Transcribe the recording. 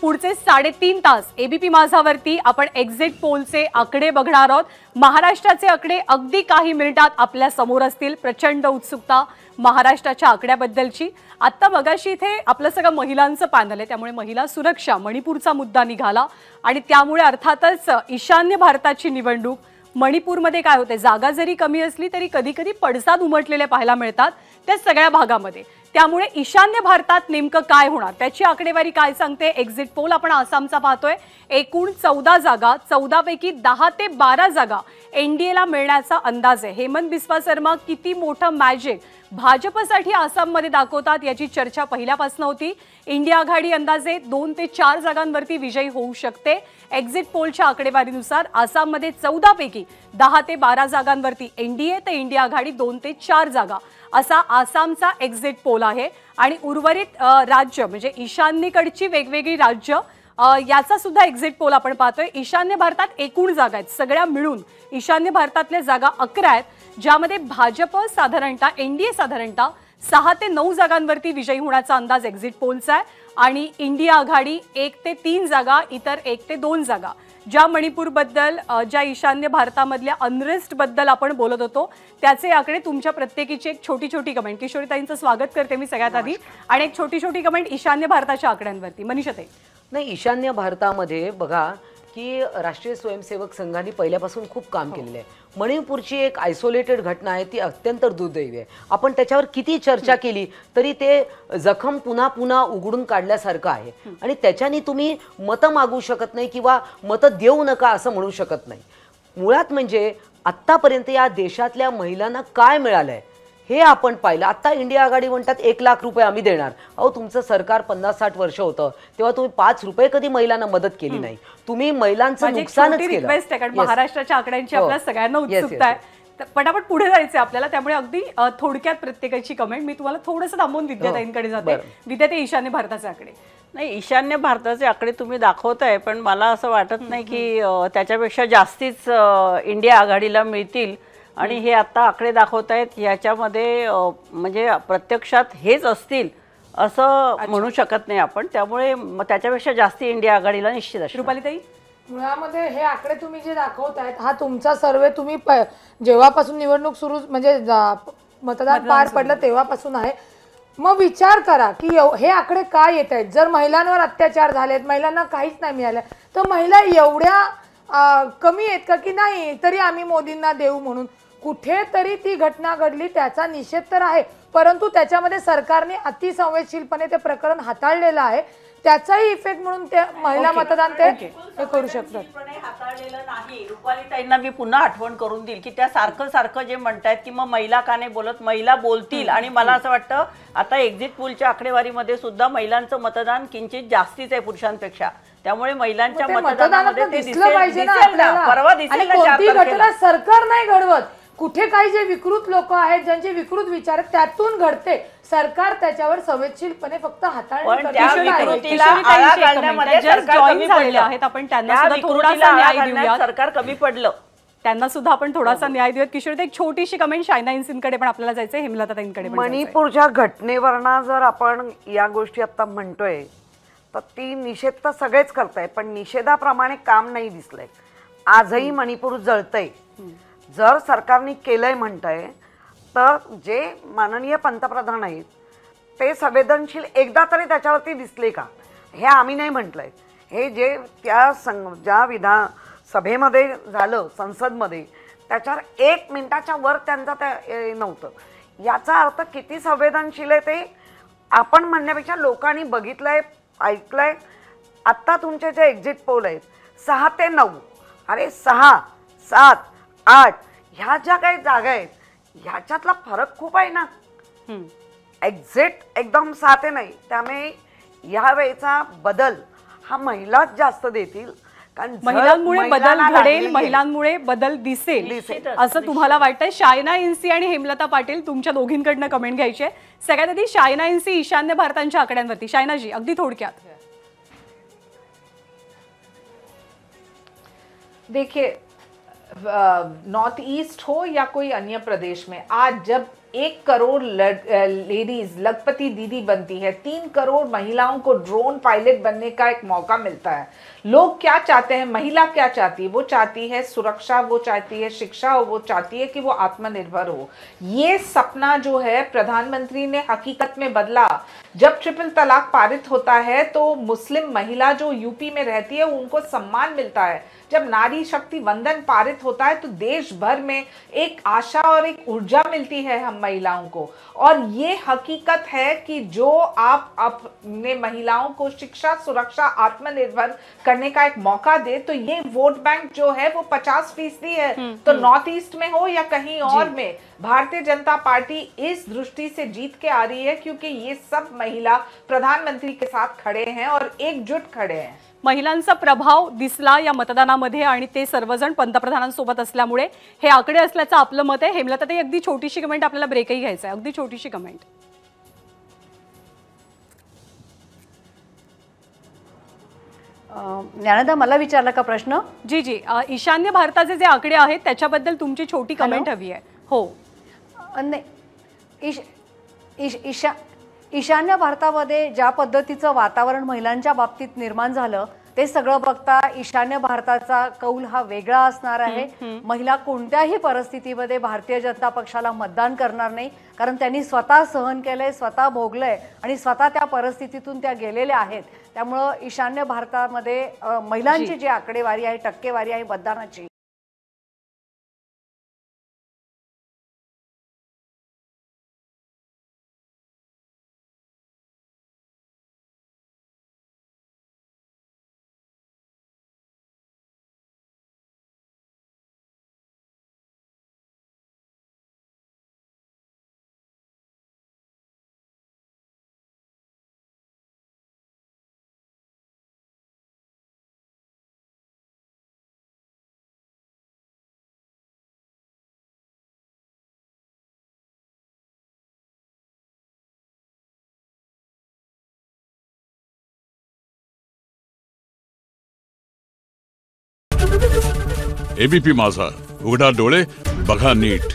पुढचे 3.5 तास एबीपी माझावरती आपण एक्झिट पोलचे आकडे बघणार आहोत। महाराष्ट्राचे आकडे अगदी काही मिनिटात आपल्या समोर असतील। प्रचंड उत्सुकता महाराष्ट्राच्या आकड्याबद्दलची। आता मगाशी इथे आपलं सगळं महिलांचं पॅनल आहे, त्यामुळे महिला सुरक्षा मणिपूरचा मुद्दा निघाला आणि त्यामुळे अर्थातच ईशान्य भारताची निवडणूक मणिपूरमध्ये काय होते, जागा जरी कमी असली तरी कधी कधी पडसाद उमटलेले पाहायला मिळतात त्या सगळ्या भागामध्ये। त्यामुळे ईशान्य भारतात नेमकं काय होणार त्याची आकडेवारी काय सांगते एक्झिट पोल आपण आसामचा पाहतोय। एकूण 14 जागा, 14 पैकी 10 ते 12 जागा एनडीएला मिळण्याचा अंदाज आहे। हेमंत बिस्वा शर्मा किती मोठं मॅजिक भाजपसाठी आसाममध्ये दाखवतात याची चर्चा पहिल्यापासून होती। इंडिया आघाडी अंदाजे 2 ते 4 जागांवरती विजयी होऊ शकते। एक्झिट पोलच्या आकडेवारीनुसार आसाममध्ये 14 पैकी 10 ते 12 जागांवरती एनडीए तर इंडिया आघाडी 2 ते 4 जागा असा आसामचा एक्झिट पोल आहे। आणि उर्वरित राज्य म्हणजे ईशान्येकडची वेगवेगळी राज्य याचा सुद्धा एक्झिट पोल आपण पाहतोय। ईशान्य भारतात एकूण जागा आहेत सगळ्या मिळून ईशान्य भारतातल्या जागा 11 आहेत, ज्यामध्ये भाजप साधारणतः एनडीए साधारणतः 6 ते 9 जागांवरती विजयी होण्याचा अंदाज एक्झिट पोलचा आहे। आणि इंडिया आघाडी 1 ते 3 जागा, इतर 1 ते 2 जागा। ज्या मणिपूर बद्दल ज्या ईशान्य भारतामधल्या अनरेस्ट बद्दल आपण बोलत होतो त्याचे आकडे तुमच्या प्रत्येकीची एक छोटी छोटी कमेंट। किशोरीताईंचं स्वागत करते मी सगळ्यात आधी आणि एक छोटी छोटी कमेंट ईशान्य भारताच्या आकड्यांवरती। मनीषाताई, नाही, ईशान्य भारतामध्ये बघा की राष्ट्रीय स्वयंसेवक संघाने पहिल्यापासून खूप काम केलेलं आहे। मणिपूरची एक आयसोलेटेड घटना आहे, ती अत्यंत दुर्दैवी आहे। आपण त्याच्यावर किती चर्चा केली तरी ते जखम पुन्हा पुन्हा उघडून काढल्यासारखं आहे आणि त्याच्याने तुम्ही मतं मागू शकत नाही किंवा मतं देऊ नका असं म्हणू शकत नाही। मुळात म्हणजे आत्तापर्यंत या देशातल्या महिलांना काय मिळालंय हे आपण पाहिलं। आता इंडिया आघाडी म्हणतात 1 लाख रुपये आम्ही देणार। अहो, तुमचं सरकार 50-60 वर्ष होतं तेव्हा तुम्ही 5 रुपये कधी महिलांना मदत केली नाही, तुम्ही महिलांचं नुकसानच केलं। रिक्वेस्ट आहे कारण महाराष्ट्राच्या आकड्यांची आपल्या सगळ्यांना उत्सुकता आहे, पटापट पुढे जायचं आपल्याला, त्यामुळे अगदी थोडक्यात प्रत्येकाची कमेंट। मी तुम्हाला थोडंसं थांबवून विद्याताईंकडे जाते। विद्याताई, ईशान्य भारताचे आकडे नाही, ईशान्य भारताचे आकडे तुम्ही दाखवताय पण मला असं वाटत नाही की त्याच्यापेक्षा जास्तीच इंडिया आघाडीला मिळतील। आणि हे आता आकडे दाखवतायत याच्यामध्ये म्हणजे प्रत्यक्षात हेच असतील असं म्हणू शकत नाही आपण, त्यामुळे त्याच्यापेक्षा जास्ती इंडिया आघाडीला निश्चित असते। रुपालीताई, मुळामध्ये हे आकडे तुम्ही जे दाखवतायत हा तुमचा सर्वे तुम्ही जेव्हापासून निवडणूक सुरू म्हणजे मतदान पार पडलं तेव्हापासून आहे। मग विचार करा की हे आकडे काय येत आहेत। जर महिलांवर अत्याचार झालेत, महिलांना काहीच नाही मिळालं, तर महिला एवढ्या कमी आहेत का की नाही तरी आम्ही मोदींना देऊ म्हणून? कुठेतरी ती घटना घडली त्याचा निषेध तर आहे, परंतु त्याच्यामध्ये सरकारने अतिसंवेदनशीलपणे ते प्रकरण हाताळलेलं आहे, त्याचाही इफेक्ट म्हणून ते महिला मतदान ते करू शकतात। हाताळलेलं नाही। रुपालीताईंना मी पुन्हा आठवण करून देईल की त्या सारखं सारखं जे म्हणतायत की मग महिला का नाही बोलत, महिला बोलतील। आणि मला असं वाटतं आता एक्झिट पोलच्या आकडेवारीमध्ये सुद्धा महिलांचं मतदान किंचित जास्तीच आहे पुरुषांपेक्षा, त्यामुळे महिलांच्या मतदानामध्ये ते दिसलं पाहिजे ना आपल्याला। परवा दिसेल ना कोणती घटना सरकार नाही घडवत, कुठे काही जे विकृत लोक आहेत ज्यांचे विकृत विचार आहेत त्यातून घडते, सरकार त्याच्यावर संवेदनशीलपणे फक्त हाताळणी सरकार कमी पडलं, त्यांना सुद्धा आपण थोडासा न्याय देऊयात। किशोर, एक छोटीशी कमेंट शायना इंसिनकडे पण आपल्याला जायचंय, हेमलताताईंकडे पण। मणिपूरच्या घटनेवरना जर आपण या गोष्टी आता म्हणतोय तर ती निषेध तर सगळेच करताय, पण निषेधाप्रमाणे काम नाही दिसलंय। आजही मणिपूर जळतंय। जर सरकारने केलंय म्हणतंय तर जे माननीय पंतप्रधान आहेत ते संवेदनशील एकदा तरी त्याच्यावरती दिसले का हे आम्ही नाही म्हटलंय। हे जे त्या ज्या विधानसभेमध्ये झालं संसदमध्ये त्याच्यावर 1 मिनिटाच्या वर त्यांचा ते नव्हतं। याचा अर्थ किती संवेदनशील आहे ते आपण म्हणण्यापेक्षा लोकांनी बघितलंय, ऐकलंय। आत्ता तुमचे जे एक्झिट पोल आहेत 6 ते 9, अरे 6, 7, 8 ह्या ज्या काही जागा आहेत ह्याच्यातला फरक खूप आहे ना। एक्झिट एकदम 6 ते नाही, त्यामुळे या वेळेचा बदल हा महिलाच जास्त देतील, कारण महिलांमुळे बदल घडेल, महिलांमुळे बदल दिसेल असं तुम्हाला वाटतंय? शायना इंसी आणि हेमलता पाटील तुमच्या दोघींकडनं कमेंट घ्यायची आहे। सगळ्यात आधी शायना इंसी ईशान्य भारतांच्या आकड्यांवरती। शायनाजी, अगदी थोडक्यात। देखिए, नॉर्थ ईस्ट हो या कोई अन्य प्रदेश में, आज जब 1 करोड़ लेडीज लखपति दीदी बनती है, 3 करोड़ महिलाओं को ड्रोन पायलट बनने का एक मौका मिलता है। लोग क्या चाहते हैं, महिला क्या चाहती है? वो चाहती है सुरक्षा, वो चाहती है शिक्षा, वो चाहती है कि वो आत्मनिर्भर हो। ये सपना जो है प्रधानमंत्री ने हकीकत में बदला। जब ट्रिपल तलाक पारित होता है तो मुस्लिम महिला जो यूपी में रहती है उनको सम्मान मिलता है। जब नारी शक्ति वंदन पारित होता है तो देश भर में एक आशा और एक ऊर्जा मिलती है हम महिलाओं को। और ये हकीकत है कि जो आप अपने महिलाओं को शिक्षा, सुरक्षा, आत्मनिर्भर करने का एक मौका दे तो ये वोट बैंक जो है वो 50% है। तो नॉर्थ ईस्ट में हो या कहीं और में, भारतीय जनता पार्टी इस दृष्टि से जीत के आ रही है क्योंकि ये सब महिला प्रधानमंत्री के साथ खड़े हैं और एकजुट खड़े हैं। महिलांचा प्रभाव दिसला या मतदानामध्ये आणि ते सर्वजण पंतप्रधानांसोबत असल्यामुळे हे आकडे असल्याचं आपलं मत आहे। हेमलताताई, अगदी छोटीशी कमेंट, आपल्याला ब्रेकही घ्यायचा आहे, अगदी छोटीशी कमेंट। ज्ञानदा, मला विचारला का प्रश्न? जी जी, ईशान्य भारताचे जे आकडे आहेत त्याच्याबद्दल तुमची छोटी कमेंट हवी आहे। हो, नाही, ईशान्य भारतामध्ये ज्या पद्धतीचं वातावरण महिलांच्या बाबतीत निर्माण झालं ते सगळं बघता ईशान्य भारताचा कौल हा वेगळा असणार आहे। महिला कोणत्याही परिस्थितीमध्ये भारतीय जनता पक्षाला मतदान करणार नाही, कारण त्यांनी स्वतः सहन केलंय, स्वतः भोगलंय आणि स्वतः त्या परिस्थितीतून त्या गेलेल्या आहेत। त्यामुळे ईशान्य भारतामध्ये महिलांची जी आकडेवारी आहे, टक्केवारी आहे मतदानाची, एबीपी माझा, उघडा डोळे बघा नीट।